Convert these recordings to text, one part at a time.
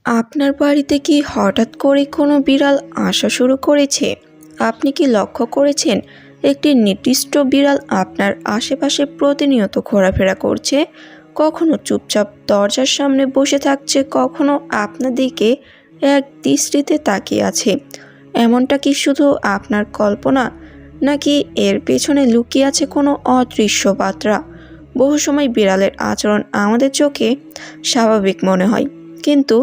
আপনার বাড়িতে কি হঠাৎ করে কোনো বিড়াল আসা শুরু করেছে? আপনি কি লক্ষ্য করেছেন একটি নির্দিষ্ট বিড়াল আপনার আশেপাশে প্রতিনিয়ত ঘোরাফেরা করছে? কখনো চুপচাপ দরজার সামনে বসে থাকছে, কখনো আপনার দিকে এক দৃষ্টিতে তাকিয়ে আছে। এমনটা কি শুধু আপনার কল্পনা, নাকি এর পেছনে লুকিয়ে আছে কোনো অদৃশ্য বার্তা? বহু সময় বিড়ালের আচরণ আমাদের চোখে স্বাভাবিক মনে হয়, কিন্তু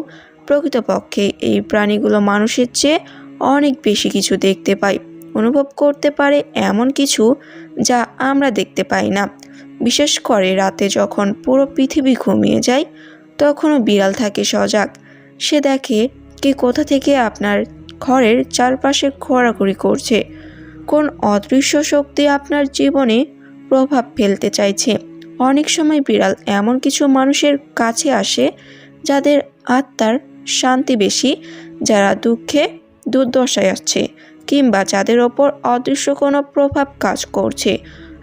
প্রকৃতপক্ষে এই প্রাণীগুলো মানুষের চেয়ে অনেক বেশি কিছু দেখতে পায়, অনুভব করতে পারে এমন কিছু যা আমরা দেখতে পাই না। বিশেষ করে রাতে যখন পুরো পৃথিবী ঘুমিয়ে যায়, তখনও বিড়াল থাকে সজাগ। সে দেখে কে কোথা থেকে আপনার ঘরের চারপাশে ঘোরাঘুরি করছে, কোন অদৃশ্য শক্তি আপনার জীবনে প্রভাব ফেলতে চাইছে। অনেক সময় বিড়াল এমন কিছু মানুষের কাছে আসে যাদের আত্মার শান্তি বেশি, যারা দুঃখে দুর্দশায় আছে, কিংবা যাদের ওপর অদৃশ্য কোনো প্রভাব কাজ করছে।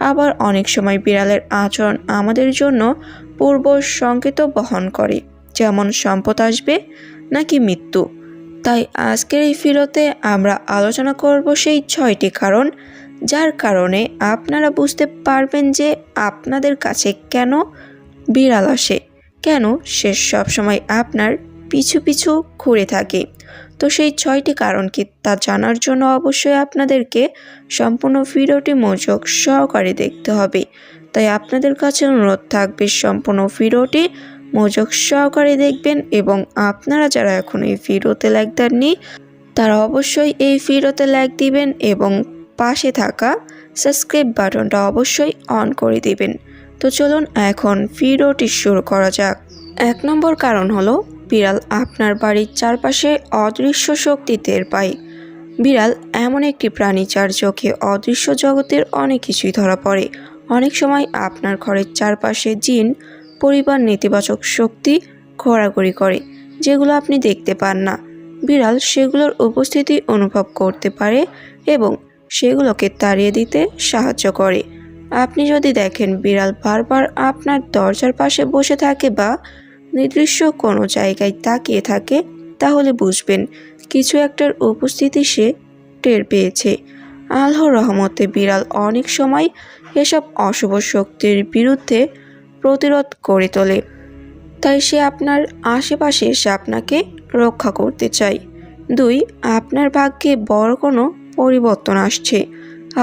আবার অনেক সময় বিড়ালের আচরণ আমাদের জন্য পূর্ব সংকেত বহন করে, যেমন সম্পদ আসবে নাকি মৃত্যু। তাই আজকের এই ভিডিওতে আমরা আলোচনা করব সেই 6টি কারণ, যার কারণে আপনারা বুঝতে পারবেন যে আপনাদের কাছে কেন বিড়াল আসে, কেন সে সবসময় আপনার পিছু পিছু ঘুরে থাকে। তো সেই 6টি কারণ কি তা জানার জন্য অবশ্যই আপনাদেরকে সম্পূর্ণ ভিডিওটি মনোযোগ সহকারে দেখতে হবে। তাই আপনাদের কাছে অনুরোধ থাকবে সম্পূর্ণ ভিডিওটি মনোযোগ সহকারে দেখবেন, এবং আপনারা যারা এখন এই ভিডিওতে লাইক দেননি তারা অবশ্যই এই ভিডিওতে লাইক দিবেন এবং পাশে থাকা সাবস্ক্রাইব বাটনটা অবশ্যই অন করে দিবেন। তো চলুন এখন ভিডিওটি শুরু করা যাক। 1 নম্বর কারণ হলো বিড়াল আপনার বাড়ির চারপাশে অদৃশ্য শক্তি টের পায়। বিড়াল এমন একটি প্রাণী যার চোখে অদৃশ্য জগতের অনেক কিছুই ধরা পড়ে। অনেক সময় আপনার ঘরের চারপাশে জিন, পরিবার, নেতিবাচক শক্তি ঘোরাঘুরি করে, যেগুলো আপনি দেখতে পান না। বিড়াল সেগুলোর উপস্থিতি অনুভব করতে পারে এবং সেগুলোকে তাড়িয়ে দিতে সাহায্য করে। আপনি যদি দেখেন বিড়াল বারবার আপনার দরজার পাশে বসে থাকে বা নির্দিষ্ট কোনো জায়গায় তাকিয়ে থাকে, তাহলে বুঝবেন কিছু একটার উপস্থিতি সে টের পেয়েছে। আল্লাহর রহমতে বিড়াল অনেক সময় এসব অশুভ শক্তির বিরুদ্ধে প্রতিরোধ করে তোলে, তাই সে আপনার আশেপাশে এসে আপনাকে রক্ষা করতে চায়। 2, আপনার ভাগ্যে বড় কোনো পরিবর্তন আসছে।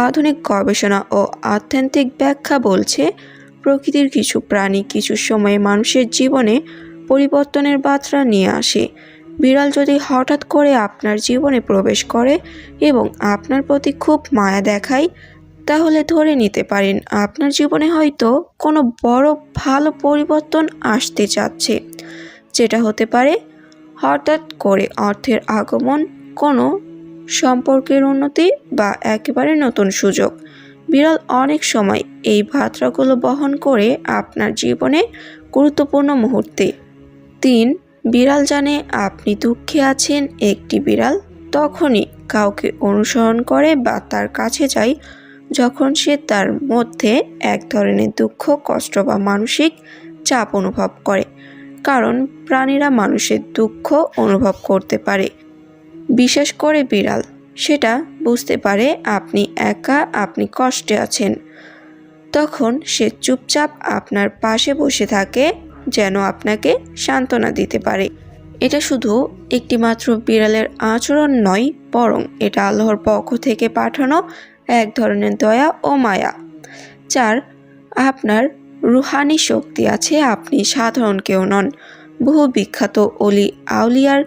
আধুনিক গবেষণা ও আধ্যাত্মিক ব্যাখ্যা বলছে প্রকৃতির কিছু প্রাণী কিছু সময়ে মানুষের জীবনে পরিবর্তনের বার্তা নিয়ে আসে। বিড়াল যদি হঠাৎ করে আপনার জীবনে প্রবেশ করে এবং আপনার প্রতি খুব মায়া দেখায়, তাহলে ধরে নিতে পারেন আপনার জীবনে হয়তো কোনো বড় ভালো পরিবর্তন আসতে যাচ্ছে, যেটা হতে পারে হঠাৎ করে অর্থের আগমন, কোনো সম্পর্কের উন্নতি বা একেবারে নতুন সুযোগ। বিড়াল অনেক সময় এই বার্তাগুলো বহন করে আপনার জীবনে গুরুত্বপূর্ণ মুহূর্তে। 3, বিড়াল জানে আপনি দুঃখে আছেন। একটি বিড়াল তখনই কাউকে অনুসরণ করে বা তার কাছে যায় যখন সে তার মধ্যে এক ধরনের দুঃখ, কষ্ট বা মানসিক চাপ অনুভব করে, কারণ প্রাণীরা মানুষের দুঃখ অনুভব করতে পারে। বিশেষ করে বিড়াল সেটা বুঝতে পারে আপনি একা, আপনি কষ্টে আছেন। তখন সে চুপচাপ আপনার পাশে বসে থাকে, যেন আপনাকে সান্ত্বনা দিতে পারে। এটা শুধু একটি মাত্র বিড়ালের আচরণ নয়, বরং এটা আল্লাহর পক্ষ থেকে পাঠানো এক ধরনের দয়া ও মায়া। 4, আপনার রুহানি শক্তি আছে, আপনি সাধারণ কেউ নন। বহু বিখ্যাত অলি আউলিয়ার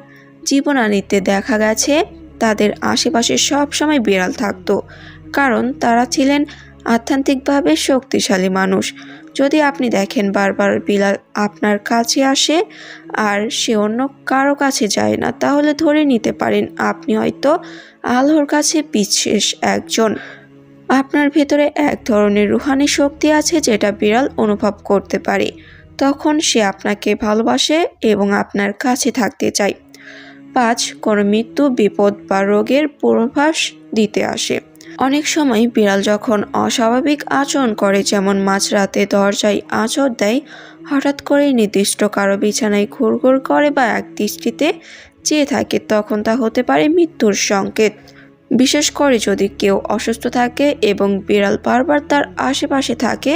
জীবনানীতে দেখা গেছে তাদের আশেপাশে সবসময় বিড়াল থাকতো, কারণ তারা ছিলেন আধ্যাত্মিকভাবে শক্তিশালী মানুষ। যদি আপনি দেখেন বারবার বিড়াল আপনার কাছে আসে আর সে অন্য কারো কাছে যায় না, তাহলে ধরে নিতে পারেন আপনি হয়তো আল্লাহর কাছে বিশেষ একজন। আপনার ভেতরে এক ধরনের রুহানি শক্তি আছে যেটা বিড়াল অনুভব করতে পারে। তখন সে আপনাকে ভালোবাসে এবং আপনার কাছে থাকতে চায়। 5, কোনো মৃত্যু, বিপদ বা রোগের পূর্বাভাস দিতে আসে। অনেক সময় বিড়াল যখন অস্বাভাবিক আচরণ করে, যেমন মাঝরাতে দরজায় আঁচড় দেয়, হঠাৎ করে নির্দিষ্ট কারো বিছানায় ঘুরঘুর করে বা এক দৃষ্টিতে চেয়ে থাকে, তখন তা হতে পারে মৃত্যুর সংকেত। বিশেষ করে যদি কেউ অসুস্থ থাকে এবং বিড়াল বারবার তার আশেপাশে থাকে,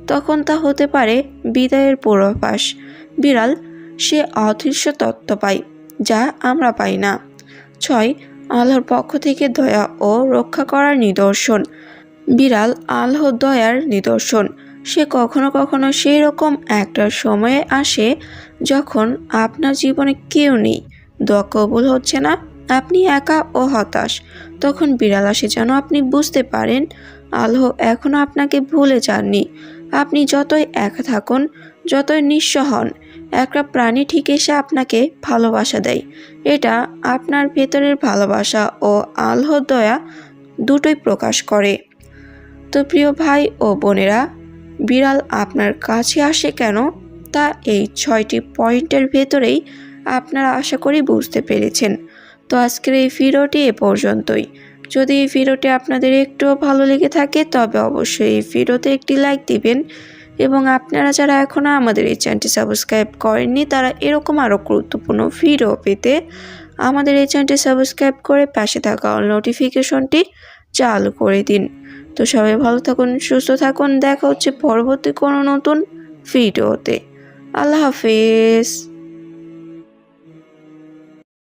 তখন তা হতে পারে বিদায়ের পূর্বাভাস। বিড়াল সে অদৃশ্য তত্ত্ব পায় যা আমরা পাই না। 6. আল্লাহর পক্ষ থেকে দয়া ও রক্ষা করার নিদর্শন। বিড়াল আল্লাহর দয়ার নিদর্শন। সে কখনো কখনো সেই রকম একটা সময়ে আসে যখন আপনার জীবনে কেউ নেই, দোয়া কবুল হচ্ছে না, আপনি একা ও হতাশ। তখন বিড়াল আসে যেন আপনি বুঝতে পারেন আল্লাহ এখনো আপনাকে ভুলে যাননি। আপনি যতই একা থাকুন, যতই নিঃস্ব হন, একটা প্রাণী ঠিক এসে আপনাকে ভালোবাসা দেয়। এটা আপনার ভেতরের ভালোবাসা ও আল্লাহর দয়া দুটোই প্রকাশ করে। তো প্রিয় ভাই ও বোনেরা, বিড়াল আপনার কাছে আসে কেন, তা এই 6টি পয়েন্টের ভেতরেই আপনারা আশা করি বুঝতে পেরেছেন। তো আজকের এই ভিডিওটি এ পর্যন্তই। যদি এই ভিডিওটি আপনাদের একটুও ভালো লেগে থাকে তবে অবশ্যই এই ভিডিওতে একটি লাইক দিবেন, এবং আপনারা যারা এখনও আমাদের এই চ্যানেলটি সাবস্ক্রাইব করেননি তারা এরকম আরও গুরুত্বপূর্ণ ভিডিও পেতে আমাদের এই চ্যানেলটি সাবস্ক্রাইব করে পাশে থাকা অল নোটিফিকেশনটি চালু করে দিন। তো সবাই ভালো থাকুন, সুস্থ থাকুন, দেখা হচ্ছে পরবর্তী কোনো নতুন ভিডিওতে। আল্লাহ হাফেজ।